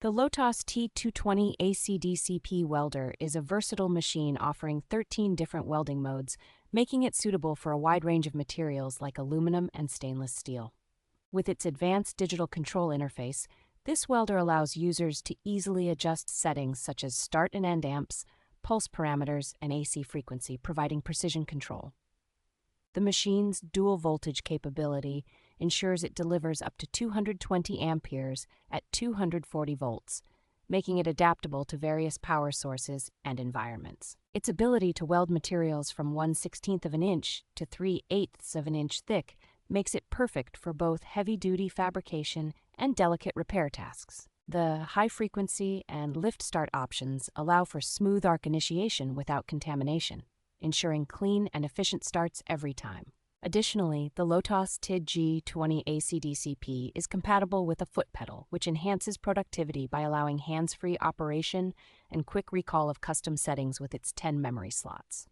The LOTOS TIG220ACDCP Welder is a versatile machine offering 13 different welding modes, making it suitable for a wide range of materials like aluminum and stainless steel. With its advanced digital control interface, this welder allows users to easily adjust settings such as start and end amps, pulse parameters, and AC frequency, providing precision control. The machine's dual voltage capability ensures it delivers up to 220 amperes at 240 volts, making it adaptable to various power sources and environments. Its ability to weld materials from 1/16 of an inch to 3/8 of an inch thick makes it perfect for both heavy-duty fabrication and delicate repair tasks. The high-frequency and lift-start options allow for smooth arc initiation without contamination, ensuring clean and efficient starts every time. Additionally, the LOTOS TIG220ACDCP is compatible with a foot pedal, which enhances productivity by allowing hands-free operation and quick recall of custom settings with its 10 memory slots.